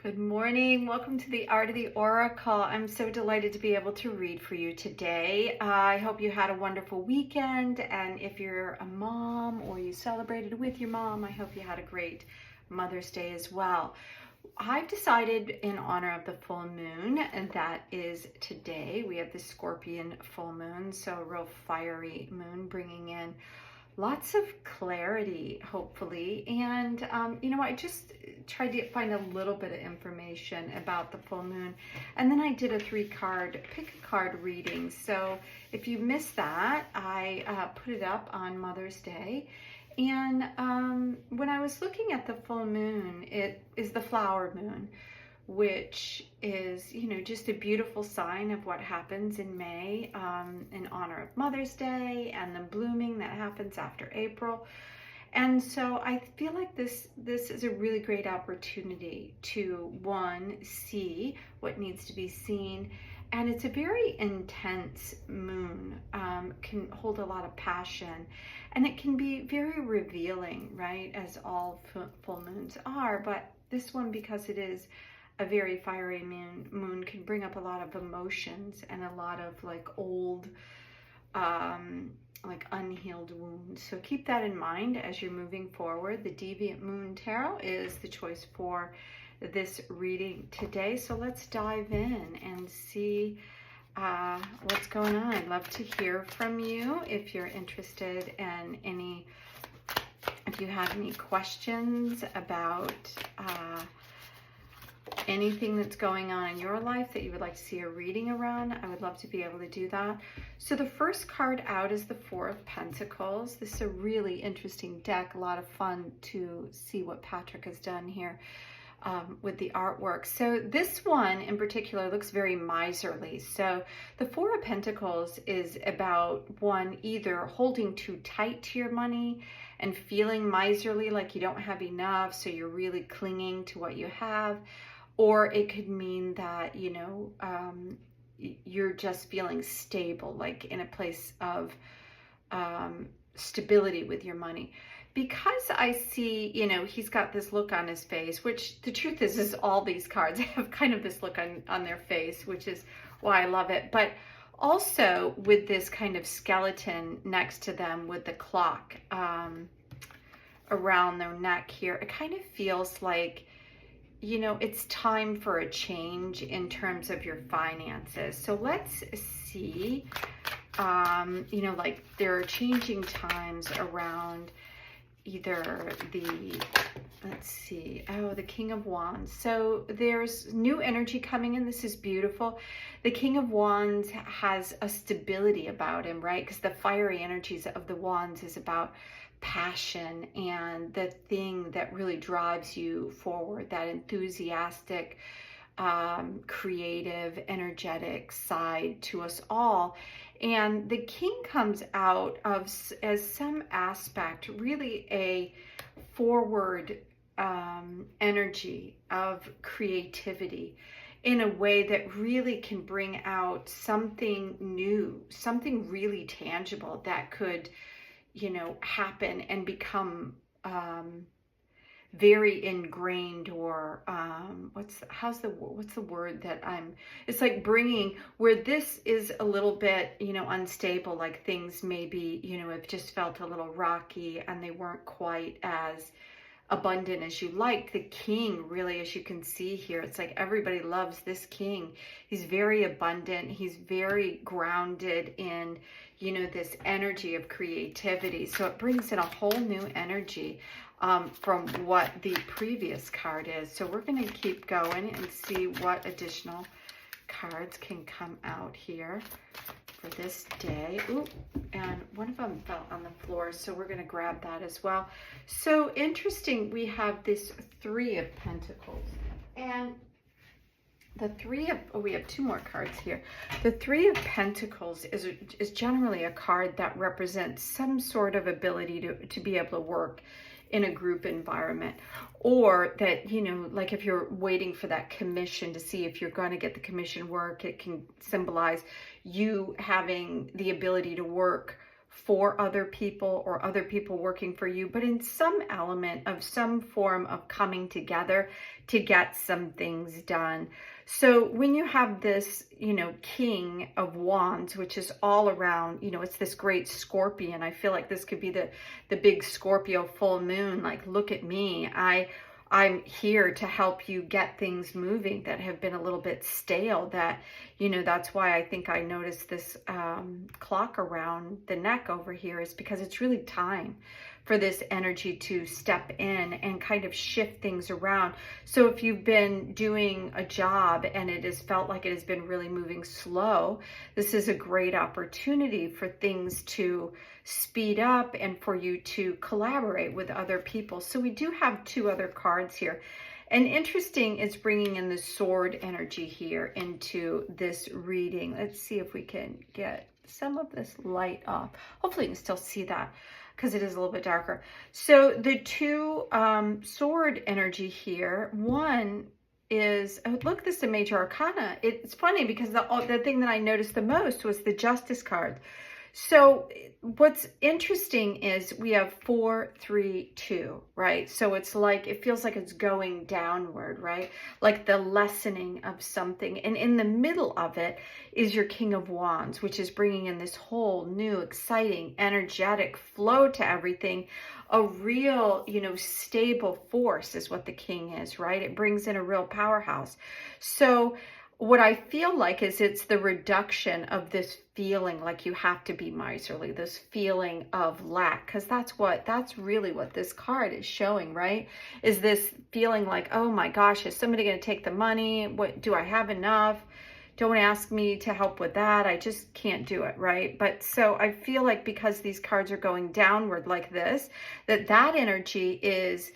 Good morning. Welcome to the Art of the Oracle. I'm so delighted to be able to read for you today. I hope you had a wonderful weekend, and if you're a mom or you celebrated with your mom, I hope you had a great Mother's Day as well. I've decided in honor of the full moon, and that is today. We have the Scorpion full moon, so a real fiery moon bringing in lots of clarity, hopefully. And I just tried to find a little bit of information about the full moon, and then I did a pick a card reading. So if you missed that, I put it up on Mother's Day. And when I was looking at the full moon, it is the flower moon, which is, just a beautiful sign of what happens in May in honor of Mother's Day and the blooming that happens after April. And so I feel like this is a really great opportunity to, one, see what needs to be seen. And it's a very intense moon, can hold a lot of passion, and it can be very revealing, right, as all full moons are. But this one, because it is a very fiery moon, can bring up a lot of emotions and a lot of old, unhealed wounds. So keep that in mind as you're moving forward. The Deviant Moon Tarot is the choice for this reading today. So let's dive in and see what's going on. I'd love to hear from you if you're interested in if you have any questions about anything that's going on in your life that you would like to see a reading around. I would love to be able to do that. So the first card out is the Four of Pentacles. This is a really interesting deck, a lot of fun to see what Patrick has done here with the artwork. So this one in particular looks very miserly. So the Four of Pentacles is about, one, either holding too tight to your money and feeling miserly, like you don't have enough, so you're really clinging to what you have. Or it could mean that, you're just feeling stable, like in a place of stability with your money. Because I see, he's got this look on his face, which the truth is all these cards have kind of this look on their face, which is why I love it. But also with this kind of skeleton next to them with the clock around their neck here, it kind of feels like, it's time for a change in terms of your finances. So let's see, there are changing times around either the King of Wands. So there's new energy coming in. This is beautiful. The King of Wands has a stability about him, right? Because the fiery energies of the Wands is about passion and the thing that really drives you forward, that enthusiastic, creative, energetic side to us all. And the king comes out as some aspect, really a forward energy of creativity in a way that really can bring out something new, something really tangible that could, happen and become very ingrained, or what's the word that it's like bringing, where this is a little bit, unstable, like things maybe, have just felt a little rocky and they weren't quite as abundant as you liked. The king, really, as you can see here, it's like everybody loves this king. He's very abundant. He's very grounded in, this energy of creativity. So it brings in a whole new energy from what the previous card is. So we're going to keep going and see what additional cards can come out here for this day. Ooh, and one of them fell on the floor, so we're going to grab that as well. So interesting, we have this Three of Pentacles, and we have two more cards here. The Three of Pentacles is generally a card that represents some sort of ability to be able to work in a group environment, or that, like if you're waiting for that commission to see if you're going to get the commission work, it can symbolize you having the ability to work for other people or other people working for you, but in some element of some form of coming together to get some things done. So when you have this, King of Wands, which is all around, it's this great scorpion. I feel like this could be the big Scorpio full moon. Like, look at me. I'm here to help you get things moving that have been a little bit stale. That's why I think I noticed this clock around the neck over here, is because it's really time for this energy to step in and kind of shift things around. So if you've been doing a job and it has felt like it has been really moving slow, this is a great opportunity for things to speed up and for you to collaborate with other people. So we do have two other cards here. And interesting is bringing in the sword energy here into this reading. Let's see if we can get some of this light off. Hopefully you can still see that, because it is a little bit darker. So the two sword energy here, one is, oh, look, this is a major arcana. It's funny because the thing that I noticed the most was the Justice card. So what's interesting is we have 4, 3, 2, right? So it's like, it feels like it's going downward, right? Like the lessening of something. And in the middle of it is your King of Wands, which is bringing in this whole new, exciting, energetic flow to everything. A real, stable force is what the King is, right? It brings in a real powerhouse. So what I feel like is it's the reduction of this feeling like you have to be miserly, this feeling of lack, because that's really what this card is showing, right? Is this feeling like, oh my gosh, is somebody going to take the money? What, do I have enough? Don't ask me to help with that. I just can't do it, right? But so I feel like because these cards are going downward like this, that energy is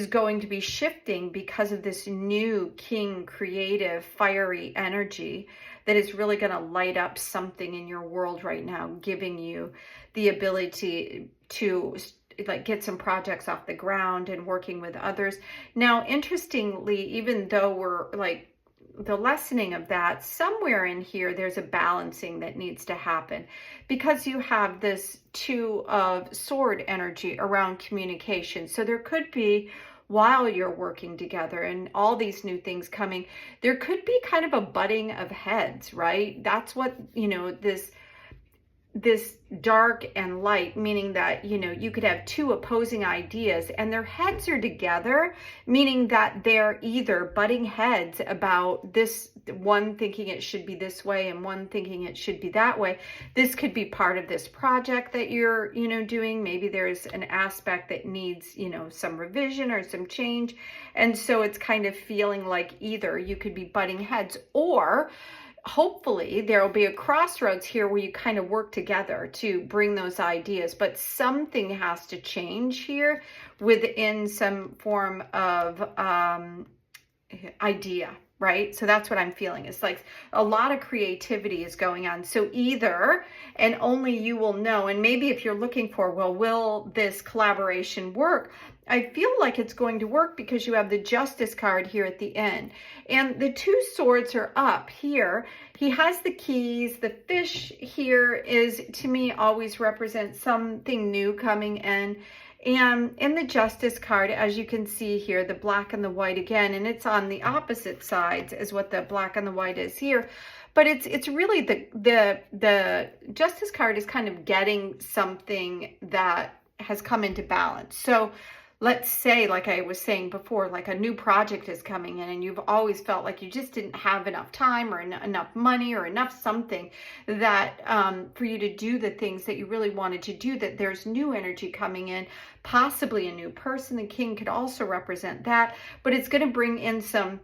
going to be shifting because of this new King, creative, fiery energy that is really going to light up something in your world right now, giving you the ability to like get some projects off the ground and working with others. Now, interestingly, even though we're like the lessening of that, somewhere in here there's a balancing that needs to happen, because you have this two of sword energy around communication. So there could be, while you're working together and all these new things coming, there could be kind of a butting of heads, right? That's what, this dark and light, meaning that, you could have two opposing ideas and their heads are together, meaning that they're either butting heads about this, one thinking it should be this way and one thinking it should be that way. This could be part of this project that you're, doing. Maybe there's an aspect that needs, some revision or some change. And so it's kind of feeling like either you could be butting heads, or hopefully there will be a crossroads here where you kind of work together to bring those ideas, but something has to change here within some form of idea, right? So that's what I'm feeling. It's like a lot of creativity is going on. So either, and only you will know, and maybe if you're looking for, well, will this collaboration work? I feel like it's going to work because you have the Justice card here at the end. And the two swords are up here. He has the keys. The fish here is, to me, always represents something new coming in. And in the Justice card, as you can see here, the black and the white again, and it's on the opposite sides as what the black and the white is here. But it's really the Justice card is kind of getting something that has come into balance. So let's say, like I was saying before, like a new project is coming in and you've always felt like you just didn't have enough time or enough money or enough something that for you to do the things that you really wanted to do, that there's new energy coming in, possibly a new person. The King could also represent that, but it's going to bring in some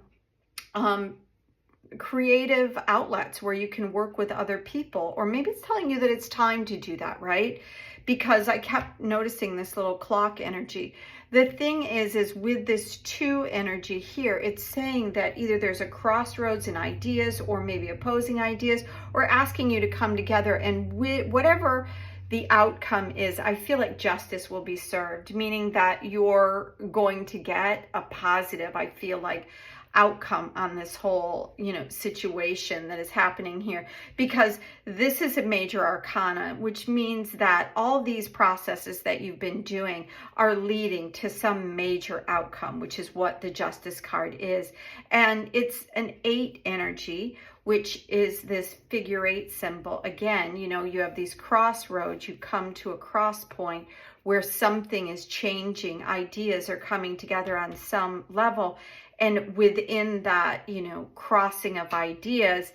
creative outlets where you can work with other people, or maybe it's telling you that it's time to do that, right? Because I kept noticing this little clock energy. The thing is with this two energy here, it's saying that either there's a crossroads in ideas or maybe opposing ideas, or asking you to come together, and whatever the outcome is, I feel like justice will be served, meaning that you're going to get a positive. I feel like outcome on this whole, you know, situation that is happening here, because this is a major arcana, which means that all these processes that you've been doing are leading to some major outcome, which is what the Justice card is. And it's an 8 energy, which is this figure 8 symbol. Again, you know, you have these crossroads, you come to a cross point where something is changing, ideas are coming together on some level. And within that, you know, crossing of ideas,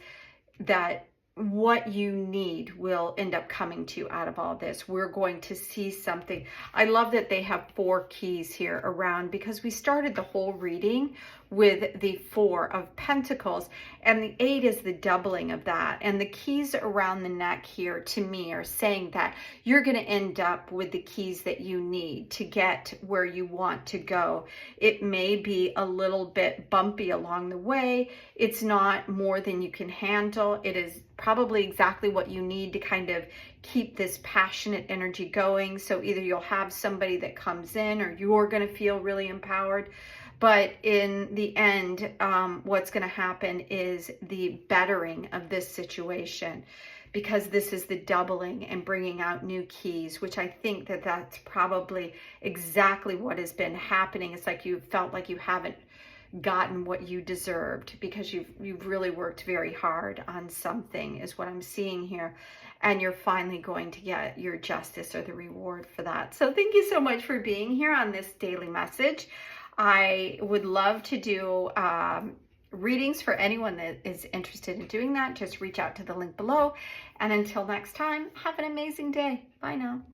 that what you need will end up coming to you out of all this. We're going to see something. I love that they have 4 keys here around, because we started the whole reading with the 4 of Pentacles, and the 8 is the doubling of that. And the keys around the neck here to me are saying that you're going to end up with the keys that you need to get where you want to go. It may be a little bit bumpy along the way. It's not more than you can handle. It is probably exactly what you need to kind of keep this passionate energy going. So either you'll have somebody that comes in, or you're going to feel really empowered. But in the end, what's going to happen is the bettering of this situation, because this is the doubling and bringing out new keys, which I think that that's probably exactly what has been happening. It's like you felt like you haven't gotten what you deserved, because you've really worked very hard on something, is what I'm seeing here. And you're finally going to get your justice, or the reward for that. So thank you so much for being here on this daily message. I would love to do readings for anyone that is interested in doing that. Just reach out to the link below. And until next time, have an amazing day. Bye now.